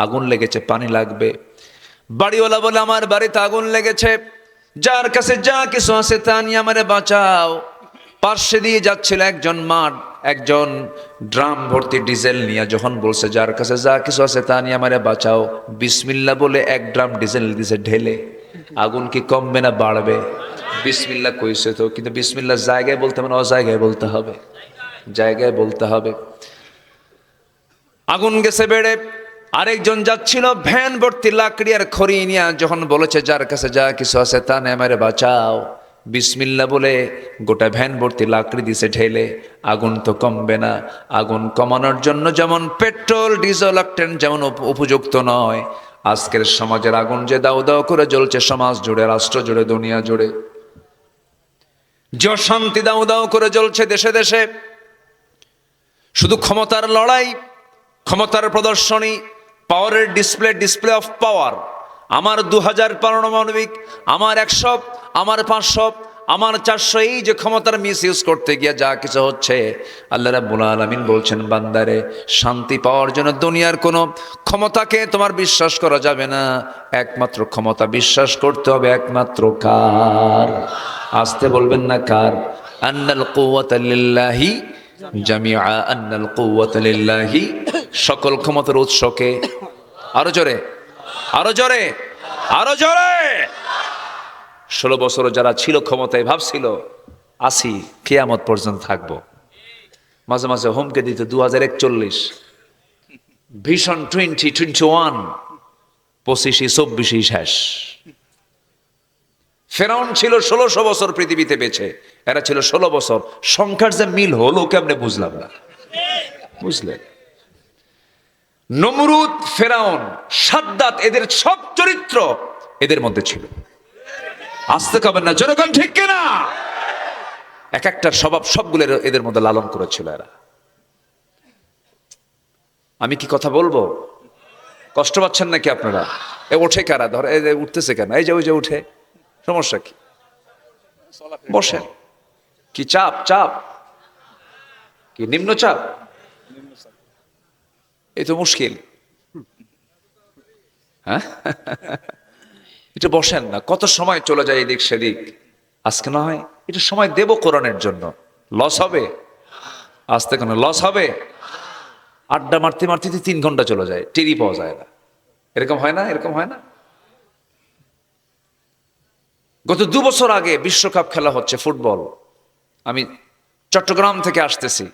আগুন লেগেছে, পানি লাগবে। বাড়িওয়ালা বলে আমার বাড়িতে আগুন লেগেছে, যার কাছে যা কিছু আছে তা নিয়ে আমারে বাঁচাও। পার্শ্বে দিয়ে যাচ্ছিল একজন ড্রাম ভর্তি ডিজেল নিয়ে, যখন বলছে যার কাছে যা কিছু আছে তা নিয়ে আমারে বাঁচাও, বিসমিল্লাহ বলে 1 ড্রাম ডিজেল দিছে ঢেলে। আগুন কি কমবে না বাড়বে? বিসমিল্লাহ কইছে তো, কিন্তু বিসমিল্লাহ জায়গায় বলতে মানে অজায়গায় বলতে হবে, জায়গায় বলতে হবে। আগুন গেছে বেড়ে। আরেকজন যাচ্ছিল ভ্যান ভর্তি লাকড়ি আর খড়ি নিয়ে, যখন বলেছে যার কাছে যা কিছু আছে তা নিয়ে আমারে বাঁচাও, বিসমিল্লাহ বলে গোটা ভ্যান ভর্তি লাকড়ি দিছে ঢেলে। আগুন তো কমবে না। আগুন কমানোর জন্য যেমন পেট্রোল, ডিজেল, অক্টেন যেমন উপযুক্ত নয়, আজকের সমাজের আগুন যে দাউ দাউ করে জ্বলছে সমাজ জুড়ে, রাষ্ট্র জুড়ে, দুনিয়া জুড়ে, যে অশান্তি দাউ দাউ করে জ্বলছে দেশে দেশে, শুধু ক্ষমতার লড়াই, ক্ষমতার প্রদর্শনী, পাওয়ারের ডিসপ্লে অফ পাওয়ার। আমার 2000 পারমাণবিক, আমার 100, আমার 500, আমার 400, এই যে ক্ষমতার মিস ইউজ করতে গিয়ে যা কিছু হচ্ছে, আল্লাহ রাব্বুল আলামিন বলছেন বান্দারে, শান্তি পাওয়ার জন্য দুনিয়ার কোনো ক্ষমতাকে তোমার বিশ্বাস করা যাবে না। একমাত্র ক্ষমতা বিশ্বাস করতে হবে একমাত্র কার? আসতে বলবেন না কার? আন্নাল কুওয়াতা লিল্লাহি জামিআ, আন্নাল কুওয়াতা লিল্লাহি, সকল ক্ষমতার উৎসকে। আরো জোরে, আরো জোরে, আরো জোরে। 16 বছর যারা ছিল ক্ষমতায় ভাবছিল আসি কিয়ামত পর্যন্ত থাকবো, মাঝে মাঝে হুমকে দিত 2041, ভিশন 2021, 25-24 শেষ। ফেরাউন ছিল 1600 বছর পৃথিবীতে বেঁচে, এরা ছিল 16 বছর। সংখ্যার যে মিল হলো কেমনে বুঝলাম না, বুঝলেন? নমরুদ, ফেরাউন, সাদ্দাত, এদের সব চরিত্র এদের মধ্যে ছিল। আসতে কবেন না, জনগণ ঠিক কিনা? এক একটার স্বভাব সবগুলো এদের মধ্যে লালন করেছিল এরা। আমি কি কথা বলবো? কষ্ট পাচ্ছেন নাকি আপনারা? ওঠে কারা? ধর উঠতেছে কেন? এই যে ওই যে উঠে, সমস্যা কি? বসেন। কি চাপ? চাপ কি নিম্ন চাপ? এই তো মুশকিল। হ্যাঁ, একটু বসেন না। কত সময় চলে যায় এদিক সেদিক। আজকে না হয় একটু সময় দেব কোরআনের জন্য। লস হবে? আজকে কেন লস হবে? আড্ডা মারতে মারতে 3 ঘন্টা চলে যায়, টেরি পাওয়া যায় না। এরকম হয় না? এরকম হয় না? গত 2 বছর আগে বিশ্বকাপ খেলা হচ্ছে ফুটবল। আমি চট্টগ্রাম থেকে আসতেছি,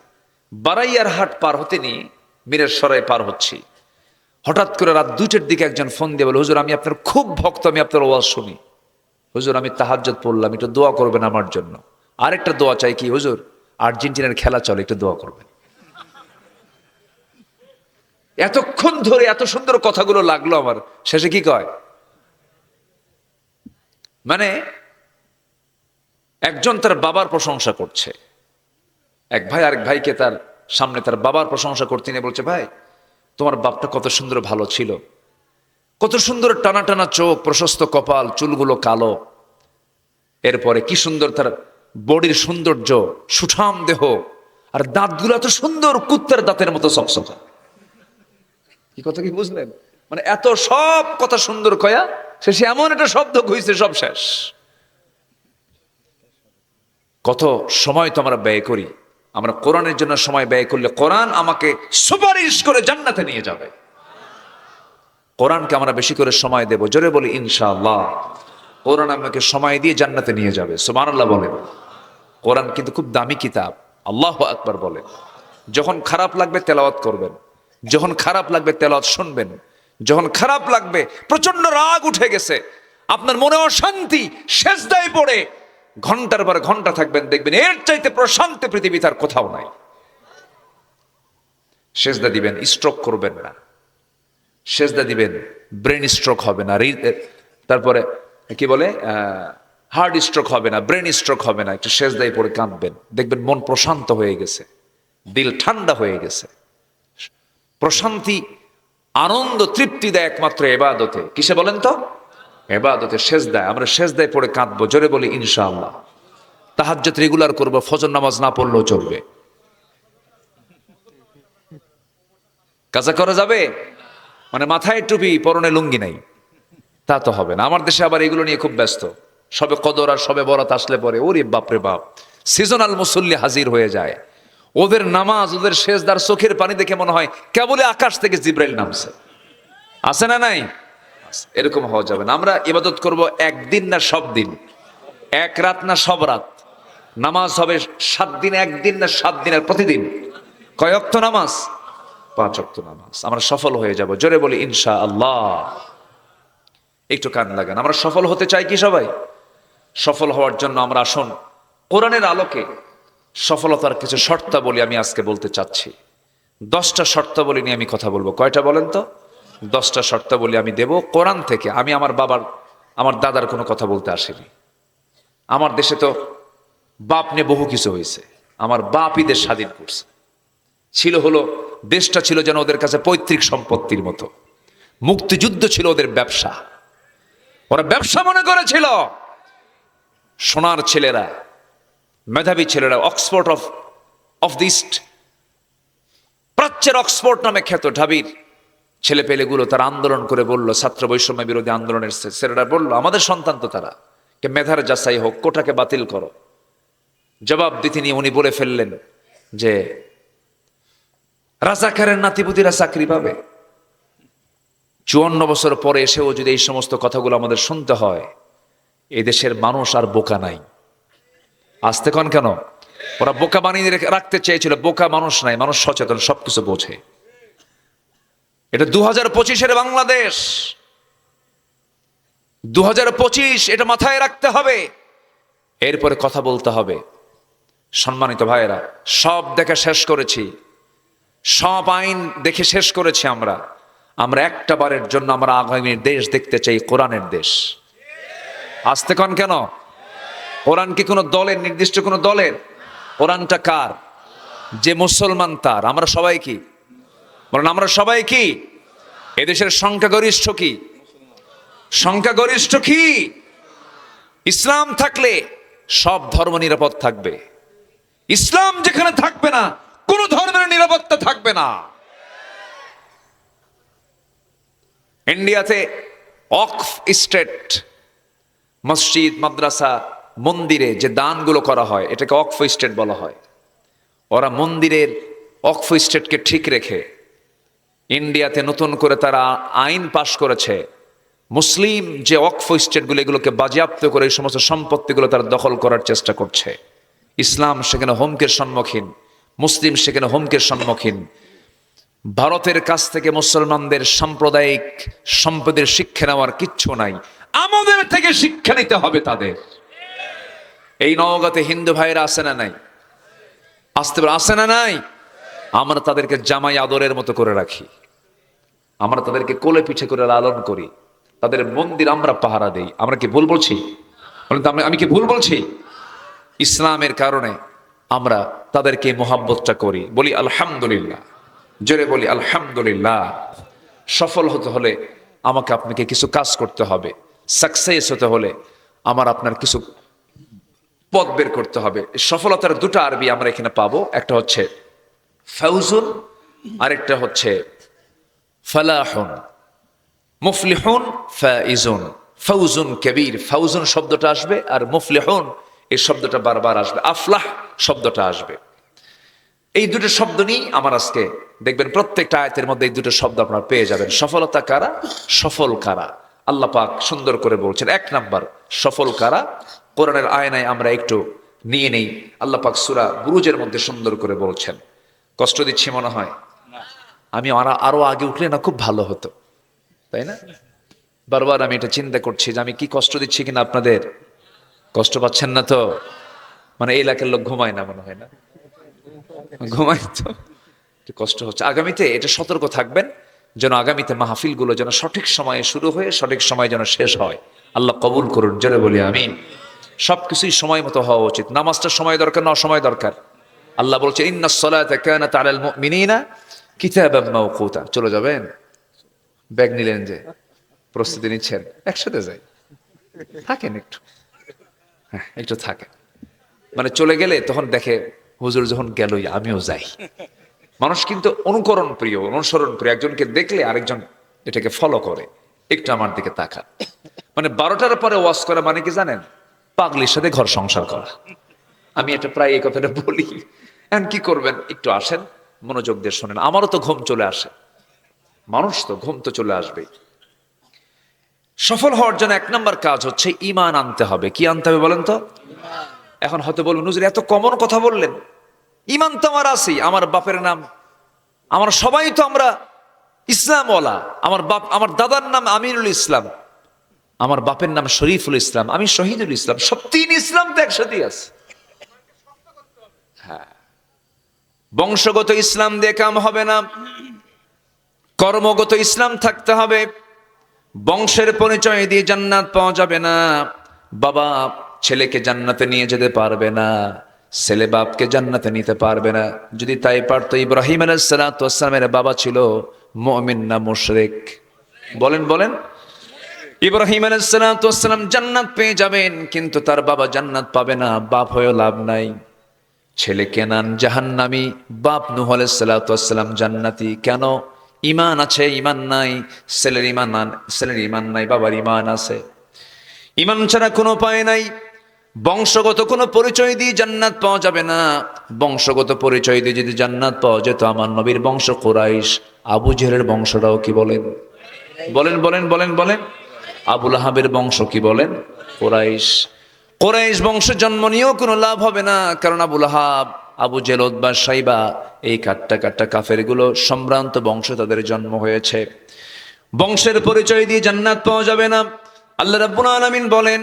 বারাইয়ার হাট পার হতে নিয়ে মীরের সরাই পার হচ্ছি। হঠাৎ করে রাত 2টার দিকে একজন ফোন দিয়ে বলে, হুজুর আমি আপনার খুব ভক্ত, আমি আপনার ওয়াজ শুনি। হুজুর আমি তাহাজ্জুদ পড়লাম, একটু দোয়া করবেন আমার জন্য। আরেকটা দোয়া চাই। কি হুজুর? আর্জেন্টিনার খেলা চলে, একটু দোয়া করবেন। এতক্ষণ ধরে এত সুন্দর কথাগুলো লাগলো আমার। শেষে কি কয়? মানে একজন তার বাবার প্রশংসা করছে, এক ভাই আরেক ভাইকে তার সামনে তার বাবার প্রশংসা করতে নিয়ে বলছে, ভাই তোমার বাপটা কত সুন্দর ভালো ছিল, কত সুন্দর টানা টানা চোখ, প্রশস্ত কপাল, চুলগুলো কালো, এরপরে কি সুন্দর তার বডির সৌন্দর্য, সুঠাম দেহ, আর দাঁতগুলো এত সুন্দর, কুত্তার দাঁতের মতো চকচকা। কি কথা কি বুঝলেন? মানে এত সব কথা সুন্দর কয়া শেষে এমন একটা শব্দ কইছে, সব শেষ। কত সময় তো আমরা ব্যয় করি। আমরা কোরআনের জন্য সময় ব্যয় করলে কোরআন আমাকে সুপারিশ করে জান্নাতে নিয়ে যাবে। কোরআনকে আমরা বেশি করে সময় দেব, জোরে বলি ইনশাআল্লাহ। কোরআন আমাকে সময় দিয়ে জান্নাতে নিয়ে যাবে, সুবহানাল্লাহ বলেন। কোরআন কিন্তু খুব দামি কিতাব, আল্লাহু আকবার বলেন। যখন খারাপ লাগবে তেলাওয়াত করবেন, যখন খারাপ লাগবে তেলাওয়াত শুনবেন, যখন খারাপ লাগবে প্রচন্ড রাগ উঠে গেছে, আপনার মনে অশান্তি, সেজদায় পড়ে ঘন্টার পর ঘন্টা থাকবেন, দেখবেন এর চাইতে প্রশান্তি পৃথিবীতে আর কোথাও নাই। সেজদা দিবেন, স্ট্রোক করবেন না। সেজদা দিবেন, ব্রেন স্ট্রোক হবে না। তারপরে কি বলে, হার্ট স্ট্রোক হবে না, ব্রেন স্ট্রোক হবে না। একটু সেজদায় পড়ে কাঁদবেন, দেখবেন মন প্রশান্ত হয়ে গেছে, দিল ঠান্ডা হয়ে গেছে। প্রশান্তি, আনন্দ, তৃপ্তি দেয় একমাত্র ইবাদতে। কিসে বলেন তো? ইবাদতে, সেজদায়। আমরা সেজদায় পড়ে কাঁদবো, জোরে বলি ইনশাআল্লাহ। তাহাজ্জুদ রেগুলার করবো, ফজর নামাজ না পড়লেও চলবে। কাজা করা যাবে? মানে মাথায় টুপি, পরনে লুঙ্গি নাই, তা তো হবে না। আমার দেশে আবার এগুলো নিয়ে খুব ব্যস্ত। সবে কদর আর সবে বরাত আসলে পরে ওরে বাপরে বাপ, সিজনাল মুসল্লি হাজির হয়ে যায়। ওদের নামাজ, ওদের সেজদার চোখের পানি দেখে মনে হয় কেবলে আকাশ থেকে জিব্রাইল নামছে। আছে না নাই? এরকম হওয়া যাবে না। আমরা ইবাদত করব একদিন না সব দিন, এক রাত না সব রাত। নামাজ হবে 7 দিন, একদিন না 7 দিনের প্রতিদিন। কয় ওয়াক্ত নামাজ? 5 ওয়াক্ত নামাজ। আমরা সফল হয়ে যাব, জোরে বলি ইনশাআল্লাহ। একটু কান লাগান। আমরা সফল হতে চাই কি সবাই? সফল হওয়ার জন্য আমরা আসুন কোরআনের আলোকে সফলতার কিছু শর্তাবলী আমি আজকে বলতে চাচ্ছি। 10টা শর্তাবলী নিয়ে আমি কথা বলবো। কয়টা বলেন তো? 10টা শর্তাবলী আমি দেব কোরআন থেকে। আমি আমার বাবার, আমার দাদার কোনো কথা বলতে আসিনি। আমার দেশে তো বাপ নিয়ে বহু কিছু হয়েছে। আমার বাপই দেশ স্বাধীন করছে। দেশটা ছিল যেন ওদের কাছে পৈতৃক সম্পত্তির মতো। মুক্তিযুদ্ধ ছিল ওদের ব্যবসা। ওরা ব্যবসা মনে করেছিল। সোনার ছেলেরা, মেধাবী ছেলেরা, অক্সফোর্ড অফ দি ইস্ট, প্রাচ্যের অক্সফোর্ড নামে খ্যাত ঢাবির ছেলে পেলেগুলো তারা আন্দোলন করে বলল, ছাত্র বৈষম্য বিরোধী আন্দোলনের ছেলেরা বলল, আমাদের সন্তান তো তারা, কে মেধার যাচাই হোক, কোটাকে বাতিল করো। জবাব দিতে নিয়ে উনি বলে ফেললেন যে রাজাকারের নাতিপুতিরা চাকরি পাবে। 54 বছর পরে এসেও যদি এই সমস্ত কথাগুলো আমাদের শুনতে হয়, এই দেশের মানুষ আর বোকা নাই। আসতে কন কেন? ওরা বোকা বানিয়ে রাখতে চেয়েছিল। বোকা মানুষ নাই, মানুষ সচেতন, সবকিছু বোঝে। এটা 2025-এর বাংলাদেশ। 2025, এটা মাথায় রাখতে হবে। এরপরে কথা বলতে হবে। সম্মানিত ভাইয়েরা, সব দেখে শেষ করেছি, সব আইন দেখে শেষ করেছি। আমরা একটা বারের জন্য আমরা আগামী দেশ দেখতে চাই, কোরআনের দেশ। আসতে কন কেন? কোরআন কি কোনো দলের, নির্দিষ্ট কোনো দলের? কোরআনটা কার? যে মুসলমান তার। আমরা সবাই কি বলেন? আমরা সবাই কি? এদেশের সংখ্যাগরিষ্ঠ কি? সংখ্যাগরিষ্ঠ কি? ইসলাম থাকলে সব ধর্ম নিরাপদ থাকবে। ইসলাম যেখানে থাকবে না, কোন ধর্মের নিরাপত্তা থাকবে না। ইন্ডিয়াতে ওয়াকফ স্টেট, মসজিদ, মাদ্রাসা, মন্দিরে যে দানগুলো করা হয়, এটাকে ওয়াকফ স্টেট বলা হয়। ওরা মন্দিরের ওয়াকফ স্টেটকে ঠিক রেখে ইন্ডিয়াতে নতুন করে তারা আইন পাশ করেছে, মুসলিম যে ওয়াকফ স্টেটগুলো, এগুলোকে বাজেয়াপ্ত করে এই সমস্ত সম্পত্তিগুলো তারা দখল করার চেষ্টা করছে। ইসলাম সেখানে হুমকির সম্মুখীন, মুসলিম সেখানে হুমকির সম্মুখীন। ভারতের কাছ থেকে মুসলমানদের সাম্প্রদায়িক সম্পদের শিক্ষা নেওয়ার কিচ্ছু নাই, আমাদের থেকে শিক্ষা নিতে হবে তাদের। এই নওগাঁতে হিন্দু ভাইরা আছে না নাই? আসতে পারে, আছে না নাই? আমরা তাদেরকে জামাই আদরের মতো করে রাখি, আমরা তাদেরকে কোলে পিঠে করে লালন করি, তাদের মন্দির আমরা পাহারা দেই। আমরা কি ভুল বলছি? বলেন তো, আমি কি ভুল বলছি? ইসলামের কারণে আমরা তাদেরকে মোহাব্বতটা করি। বলি আলহামদুলিল্লাহ, জোরে বলি আলহামদুলিল্লাহ। সফল হতে হলে আমাকে আপনাকে কিছু কাজ করতে হবে। সাকসেস হতে হলে আমার আপনার কিছু পথ বের করতে হবে। সফলতার দুটো আরবি আমরা এখানে পাবো, একটা হচ্ছে ফাউজুন, আরেকটা হচ্ছে ফালাহুন। মুফলিহুন, ফাইজুন। ফাউজুন কবির, ফাউজুন শব্দটা আসবে, আর মুফলিহুন এই শব্দটা বারবার আসবে, আফলাহ শব্দটা আসবে। এই দুটো শব্দ নিয়ে আমার আজকে দেখবেন প্রত্যেকটা আয়াতের মধ্যে এই দুটো শব্দ আপনারা পেয়ে যাবেন। সফলতা কারা, সফল কারা, আল্লাহ পাক সুন্দর করে বলছেন। এক নাম্বার সফল কারা, কোরআনের আয়নায় আমরা একটু নিয়ে নেই। আল্লাহ পাক সূরা বুরুজের মধ্যে সুন্দর করে বলছেন। কষ্ট দিচ্ছি মনে হয়, আমি আরো আগে উঠলে না খুব ভালো হতো, তাই না? বারবার আমি এটা চিন্তা করছি যে আমি কি কষ্ট দিচ্ছি কিনা আপনাদের। কষ্ট পাচ্ছেন না তো? মানে এই এলাকার লোক ঘুমায় না মনে হয়, না ঘুমায় তো, একটু কষ্ট হচ্ছে। আগামীতে এটা সতর্ক থাকবেন যেন আগামীতে মাহফিলগুলো যেন সঠিক সময়ে শুরু হয়ে সঠিক সময় যেন শেষ হয়। আল্লাহ কবুল করুন, জোরে বলি আমিন। সবকিছুই সময় মতো হওয়া উচিত। নামাজটা সময় দরকার না অসময় দরকার? আল্লাহ বলছে ইন্নাস সালাতা কানাত আলাল মুমিনিনা কিতাবাম মাওকুতা। চলে যাবেন? ব্যাগ নিলেন যে, প্রস্তুতি নিচ্ছেন, একসাথে যাই, থাকেন একটু, হ্যাঁ একটু থাকেন। মানে চলে গেলে তখন দেখে হুজুর যখন গেলই আমিও যাই। মানুষ কিন্তু অনুকরণ প্রিয়, অনুসরণ প্রিয়। একজনকে দেখলে আরেকজন এটাকে ফলো করে, একটু আমার দিকে তাকান। মানে 12টার পরে ওয়াজ করা মানে কি জানেন? পাগলির সাথে ঘর সংসার করা। আমি এটা প্রায় এই কথাটা বলি। এখন কি করবেন, একটু আসেন, মনোযোগ দিয়ে শোনেন। আমারও তো ঘুম চলে আসে, মানুষ তো ঘুম তো চলে আসবেই। সফল হওয়ার জন্য এক নম্বর কাজ হচ্ছে ঈমান আনতে হবে। কি আনতে হবে বলেন তো? এখন হয়তো বলবেন হুজুর এত কমন কথা বললেন, ঈমান তো আমার আছেই, আমার বাপের নাম, আমার সবাই তো আমরা ইসলামওয়ালা, আমার বাপ, আমার দাদার নাম আমিনুল ইসলাম, আমার বাপের নাম শরীফুল ইসলাম, আমি শহীদুল ইসলাম, সব তিন ইসলাম তো একসাথেই আছে। হ্যাঁ, বংশগত ইসলাম দিয়ে কাম হবে না, কর্মগত ইসলাম থাকতে হবে। বংশের পরিচয় দিয়ে জান্নাত পাওয়া যাবে না। বাবা ছেলেকে জান্নাতে নিয়ে যেতে পারবে না, ছেলে বাপকে জান্নাতে নিতে পারবে না। যদি তাই পারতো, ইব্রাহিম আলাইহিস সালাতু ওয়াস সালামের বাবা ছিল মুমিন না মুশরিক? বলেন বলেন। ইব্রাহিম আলাইহিস সালাতু ওয়াস সালাম জান্নাত পেয়ে যাবেন, কিন্তু তার বাবা জান্নাত পাবে না। বাপ হয়েও লাভ নাই। ছেলে কেনান জাহান্নামী, বাপ নূহ আলাইহিস সালাতু ওয়াস সালাম জান্নাতি। কেন? ঈমান আছে, ঈমান নাই। ছেলের ঈমান নাই, বাবার ঈমান আছে। ঈমান ছাড়া কোনো উপায় নাই। বংশগত কোনো পরিচয় দিয়ে জান্নাত পাওয়া যাবে না। বংশগত পরিচয় দিয়ে যদি জান্নাত পাওয়া যেত, আমার নবীর বংশ কুরাইশ, আবু জেহেলের বংশটাও কি বলেন? বলেন বলেন বলেন বলেন। আবু লাহাবের বংশ কি বলেন? কুরাইশ। কুরাইশ বংশে জন্ম নিয়েও কোনো লাভ হবে না, কারণ আবু লাহাব, আবু জেহেল, উতবা, সাইবা, এই কাট্টা কাট্টা কাফের গুলো সম্ভ্রান্ত বংশে তাদের জন্ম হয়েছে। বংশের পরিচয় দিয়ে জান্নাত পাওয়া যাবে না। আল্লাহ রাব্বুল আলামিন বলেন